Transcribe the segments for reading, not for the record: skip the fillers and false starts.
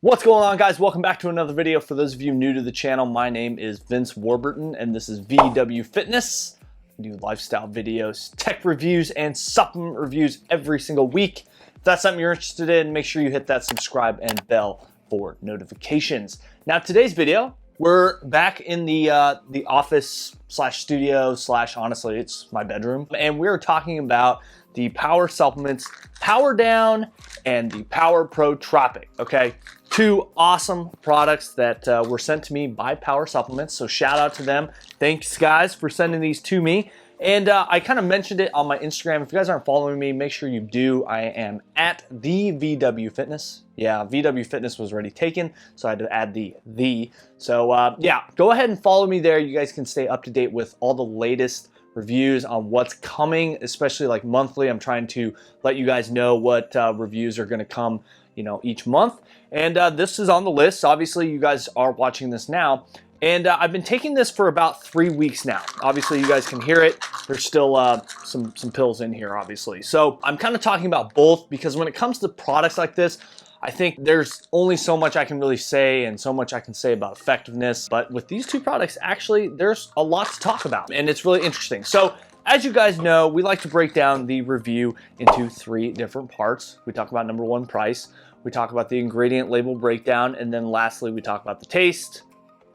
What's going on, guys? Welcome back to another video. For those of you new to the channel, my name is Vince Warburton and this is VW Fitness. I do lifestyle videos, tech reviews, and supplement reviews every single week. If that's something you're interested in, make sure you hit that subscribe and bell for notifications. Now, today's video, we're back in the office slash studio slash, honestly, it's my bedroom. And we're talking about the Power Supplements Power Down and the PWR Pro-Tropic, okay? Two awesome products that were sent to me by Power Supplements, so shout out to them. Thanks, guys, for sending these to me. And I kind of mentioned it on my Instagram. If you guys aren't following me, make sure you do. I am at the VW Fitness. Yeah, VW Fitness was already taken, so I had to add the. So yeah, go ahead and follow me there. You guys can stay up to date with all the latest reviews on what's coming, especially like monthly. I'm trying to let you guys know what reviews are going to come, you know, each month. And this is on the list. Obviously, you guys are watching this now. And I've been taking this for about 3 weeks now. Obviously, you guys can hear it. There's still some pills in here, obviously. So I'm kind of talking about both because when it comes to products like this, I think there's only so much I can really say and so much I can say about effectiveness. But with these two products, actually, there's a lot to talk about. And it's really interesting. So as you guys know, we like to break down the review into 3 different parts. We talk about number 1, price. We talk about the ingredient label breakdown. And then lastly, we talk about the taste.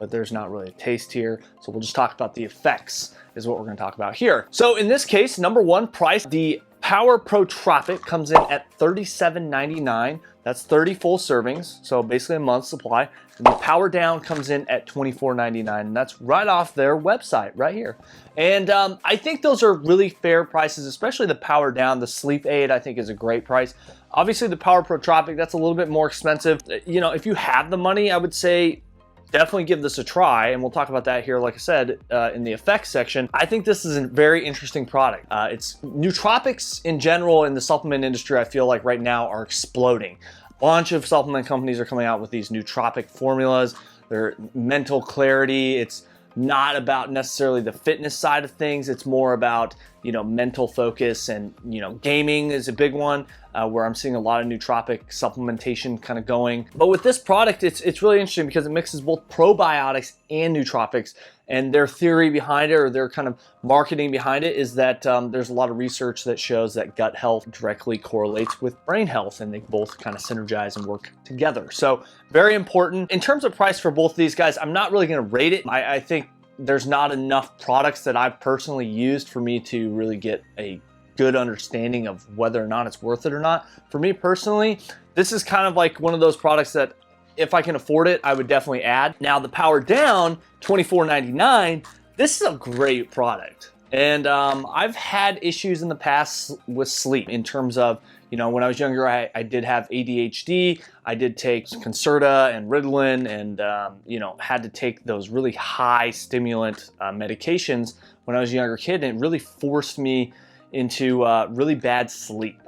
But there's not really a taste here. So we'll just talk about the effects is what we're gonna talk about here. So in this case, number 1, price. The PWR Pro-Tropic comes in at $37.99. That's 30 full servings, so basically a month's supply. And the Power Down comes in at $24.99, and that's right off their website, right here. And I think those are really fair prices, especially the Power Down. The Sleep Aid, I think, is a great price. Obviously, the PWR Pro-Tropic, that's a little bit more expensive. You know, if you have the money, I would say definitely give this a try, and we'll talk about that here, like I said, in the effects section. I think this is a very interesting product. It's nootropics in general in the supplement industry, I feel like right now are exploding. A bunch of supplement companies are coming out with these nootropic formulas. They're mental clarity. It's not about necessarily the fitness side of things. It's more about, you know, mental focus, and, you know, gaming is a big one where I'm seeing a lot of nootropic supplementation kind of going. But with this product, it's really interesting because it mixes both probiotics and nootropics. And their theory behind it, or their kind of marketing behind it, is that there's a lot of research that shows that gut health directly correlates with brain health, and they both kind of synergize and work together. So very important. In terms of price for both of these guys, I'm not really going to rate it. I think there's not enough products that I've personally used for me to really get a good understanding of whether or not it's worth it or not. For me personally, this is kind of like one of those products that if I can afford it, I would definitely add. Now the Power Down, $24.99, this is a great product. And I've had issues in the past with sleep in terms of, you know, when I was younger, I did have ADHD. I did take Concerta and Ritalin, and, you know, had to take those really high stimulant medications when I was a younger kid, and it really forced me into really bad sleep.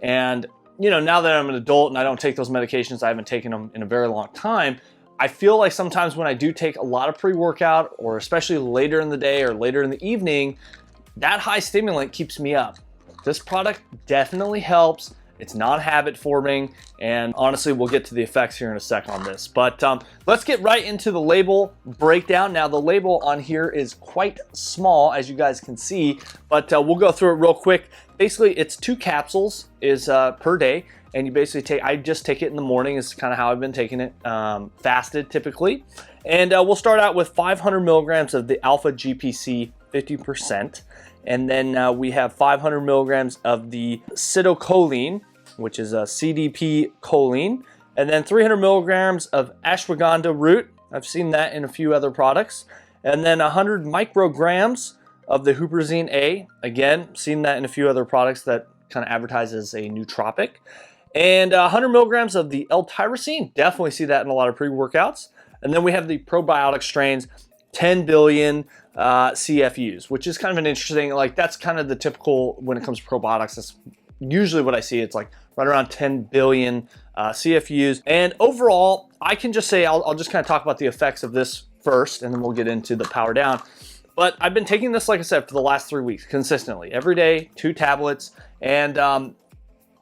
And you know, now that I'm an adult and I don't take those medications, I haven't taken them in a very long time, I feel like sometimes when I do take a lot of pre-workout, or especially later in the day or later in the evening, that high stimulant keeps me up. This product definitely helps. It's not habit forming, and honestly, we'll get to the effects here in a sec on this. But let's get right into the label breakdown. Now, the label on here is quite small, as you guys can see, but we'll go through it real quick. Basically, it's 2 capsules per day, and you basically I just take it in the morning. Is kind of how I've been taking it, fasted typically. And we'll start out with 500 milligrams of the alpha GPC 50%. And then we have 500 milligrams of the citicoline, which is a CDP choline, and then 300 milligrams of ashwagandha root. I've seen that in a few other products. And then 100 micrograms of the huperzine A. Again, seen that in a few other products that kind of advertise as a nootropic. And 100 milligrams of the L-tyrosine. Definitely see that in a lot of pre-workouts. And then we have the probiotic strains, 10 billion CFUs, which is kind of an interesting, like that's kind of the typical when it comes to probiotics. That's usually what I see. It's like right around 10 billion CFUs. And overall, I can just say, I'll just kind of talk about the effects of this first, and then we'll get into the Power Down. But I've been taking this, like I said, for the last 3 weeks consistently, every day, 2 tablets. And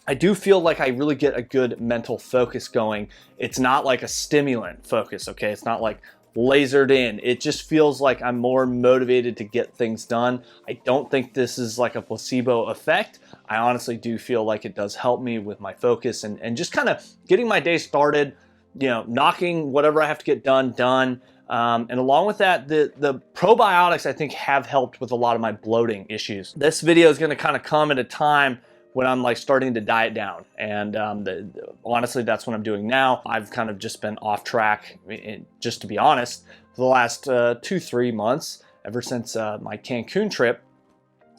I do feel like I really get a good mental focus going. It's not like a stimulant focus, okay? It's not like lasered in. It just feels like I'm more motivated to get things done. I don't think this is like a placebo effect. I honestly do feel like it does help me with my focus and just kind of getting my day started, you know, knocking whatever I have to get done. And along with that, the probiotics I think have helped with a lot of my bloating issues. This video is going to kind of come at a time when I'm like starting to diet down, and honestly that's what I'm doing now. I've kind of just been off track, just to be honest, for the last 2-3 months, ever since my Cancun trip.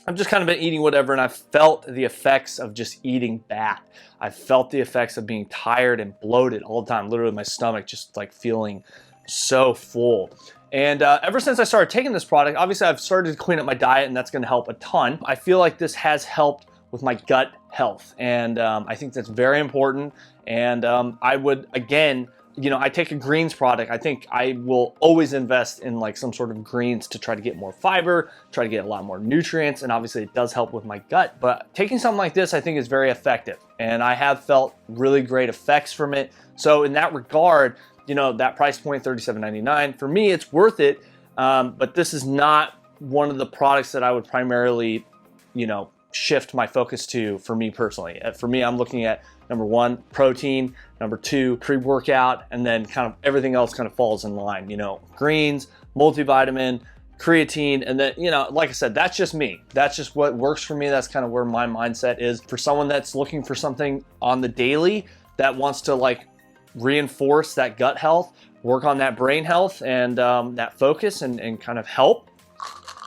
I've just kind of been eating whatever, and I've felt the effects of just eating bad. I've felt the effects of being tired and bloated all the time, literally my stomach just like feeling so full. And ever since I started taking this product, obviously I've started to clean up my diet, and that's going to help a ton. I feel like this has helped with my gut health, and I think that's very important. And I would, again, you know, I take a greens product. I think I will always invest in like some sort of greens to try to get more fiber, try to get a lot more nutrients, and obviously it does help with my gut. But taking something like this I think is very effective, and I have felt really great effects from it. So in that regard, you know, that price point, $37.99, for me it's worth it. But this is not one of the products that I would primarily, you know, shift my focus to for me personally. For me, I'm looking at number 1, protein, number 2, pre-workout, and then kind of everything else kind of falls in line, you know, greens, multivitamin, creatine, and then, you know, like I said, that's just me. That's just what works for me. That's kind of where my mindset is. For someone that's looking for something on the daily that wants to like reinforce that gut health, work on that brain health, and that focus and kind of help,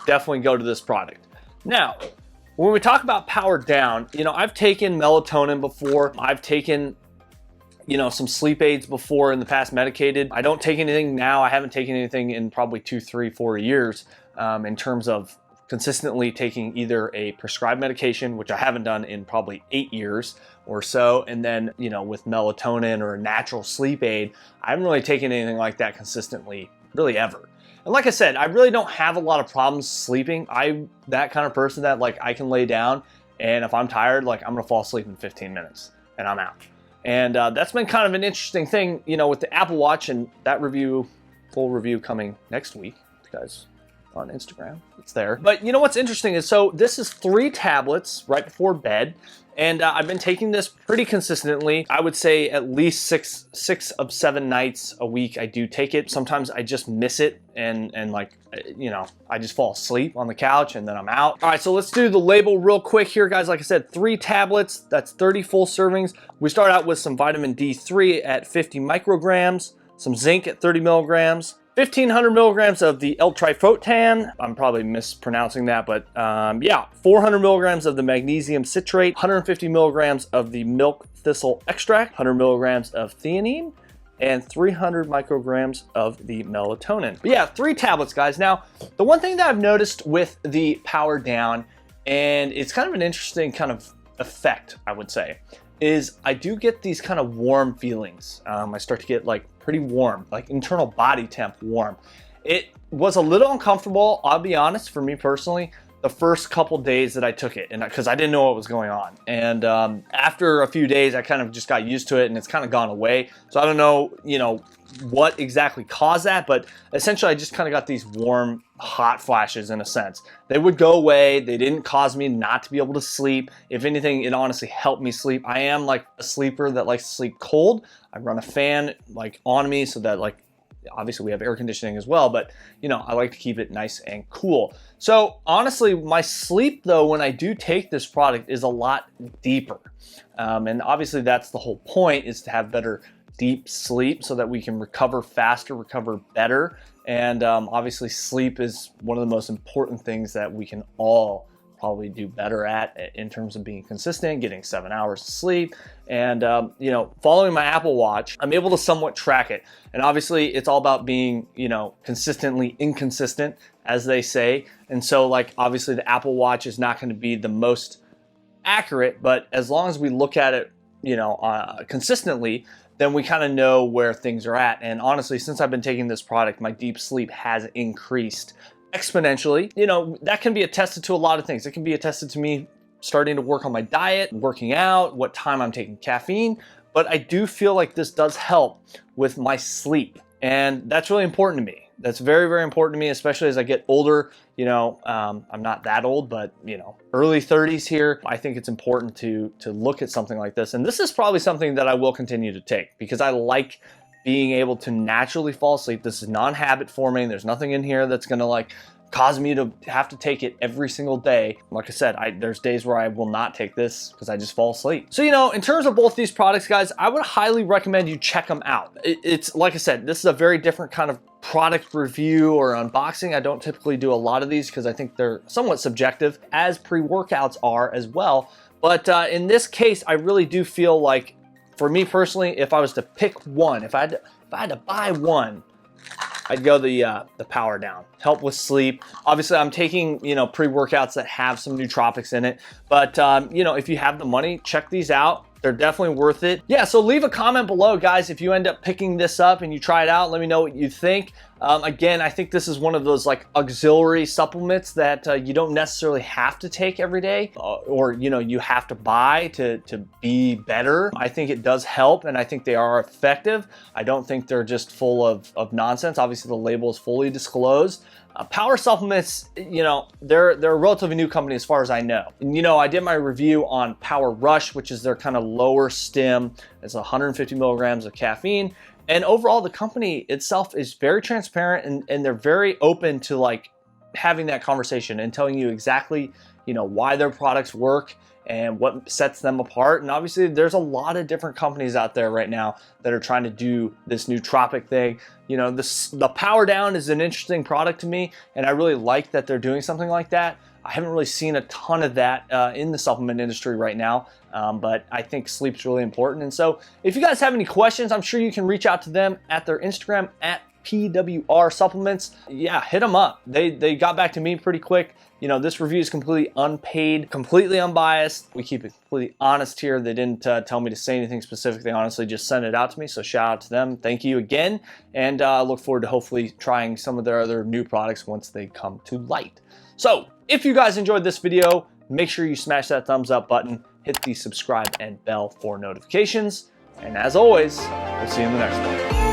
definitely go to this product. Now, when we talk about power down, you know, I've taken melatonin before. I've taken, you know, some sleep aids before in the past, medicated. I don't take anything now. I haven't taken anything in probably 2, 3, 4 years in terms of consistently taking either a prescribed medication, which I haven't done in probably 8 years or so, and then, you know, with melatonin or a natural sleep aid, I haven't really taken anything like that consistently, really ever. And like I said, I really don't have a lot of problems sleeping. I'm that kind of person that like I can lay down, and if I'm tired, like I'm gonna fall asleep in 15 minutes and I'm out. And that's been kind of an interesting thing, you know, with the Apple Watch, and that review, full review coming next week, guys, on Instagram, it's there. But you know what's interesting is, so this is 3 tablets right before bed, and I've been taking this pretty consistently. I would say at least six of 7 nights a week I do take it. Sometimes I just miss it, and like, you know, I just fall asleep on the couch and then I'm out. All right, so let's do the label real quick here, guys. Like I said, 3 tablets, that's 30 full servings. We start out with some vitamin D3 at 50 micrograms, some zinc at 30 milligrams, 1,500 milligrams of the L-triphotan. I'm probably mispronouncing that, but yeah, 400 milligrams of the magnesium citrate, 150 milligrams of the milk thistle extract, 100 milligrams of theanine, and 300 micrograms of the melatonin. But yeah, 3 tablets, guys. Now, the one thing that I've noticed with the power down, and it's kind of an interesting kind of effect, I would say, is I do get these kind of warm feelings. I start to get like pretty warm, like internal body temp warm. It was a little uncomfortable, I'll be honest, for me personally, the first couple days that I took it, and because I didn't know what was going on. And after a few days, I kind of just got used to it, and it's kind of gone away. So I don't know, you know, what exactly caused that, but essentially I just kind of got these warm, hot flashes in a sense. They would go away. They didn't cause me not to be able to sleep. If anything, it honestly helped me sleep. I am like a sleeper that likes to sleep cold. I run a fan like on me so that, like, obviously we have air conditioning as well, but you know, I like to keep it nice and cool. So honestly, my sleep though, when I do take this product, is a lot deeper. And obviously that's the whole point, is to have better deep sleep so that we can recover faster, recover better. And obviously sleep is one of the most important things that we can all probably do better at in terms of being consistent, getting 7 hours of sleep. And you know, following my Apple Watch, I'm able to somewhat track it. And obviously it's all about being, you know, consistently inconsistent, as they say. And so like, obviously the Apple Watch is not going to be the most accurate, but as long as we look at it, you know, consistently, then we kind of know where things are at. And honestly, since I've been taking this product, my deep sleep has increased exponentially. You know, that can be attested to a lot of things. It can be attested to me starting to work on my diet, working out, what time I'm taking caffeine, but I do feel like this does help with my sleep. And that's really important to me. That's very, very important to me, especially as I get older. You know, I'm not that old, but you know, early 30s here. I think it's important to look at something like this. And this is probably something that I will continue to take because I like being able to naturally fall asleep. This is non-habit forming. There's nothing in here that's gonna like cause me to have to take it every single day. Like I said, there's days where I will not take this because I just fall asleep. So, you know, in terms of both these products, guys, I would highly recommend you check them out. It's like I said, this is a very different kind of product review or unboxing. I don't typically do a lot of these because I think they're somewhat subjective, as pre-workouts are as well. But in this case, I really do feel like, for me personally, if I was to pick one, if I had to buy one, I'd go the Power Down. Help with sleep. Obviously, I'm taking, you know, pre-workouts that have some nootropics in it. But, you know, if you have the money, check these out. They're definitely worth it. Yeah, so leave a comment below, guys, if you end up picking this up and you try it out. Let me know what you think. Again, I think this is one of those like auxiliary supplements that you don't necessarily have to take every day or, you know, you have to buy to be better. I think it does help and I think they are effective. I don't think they're just full of nonsense. Obviously, the label is fully disclosed. Power Supplements, you know, they're a relatively new company as far as I know. And, you know, I did my review on Power Rush, which is their kind of lower stim. It's 150 milligrams of caffeine. And overall, the company itself is very transparent and they're very open to like having that conversation and telling you exactly, you know, why their products work and what sets them apart. And obviously there's a lot of different companies out there right now that are trying to do this nootropic thing. You know, the Power Down is an interesting product to me, and I really like that they're doing something like that. I haven't really seen a ton of that in the supplement industry right now, but I think sleep's really important. And so if you guys have any questions, I'm sure you can reach out to them at their Instagram at PWR Supplements. Yeah, hit them up. They got back to me pretty quick. You know, this review is completely unpaid, completely unbiased. We keep it completely honest here. They didn't tell me to say anything specific. They honestly just sent it out to me. So shout out to them. Thank you again. And I look forward to hopefully trying some of their other new products once they come to light. So if you guys enjoyed this video, make sure you smash that thumbs up button, hit the subscribe and bell for notifications. And as always, we'll see you in the next one.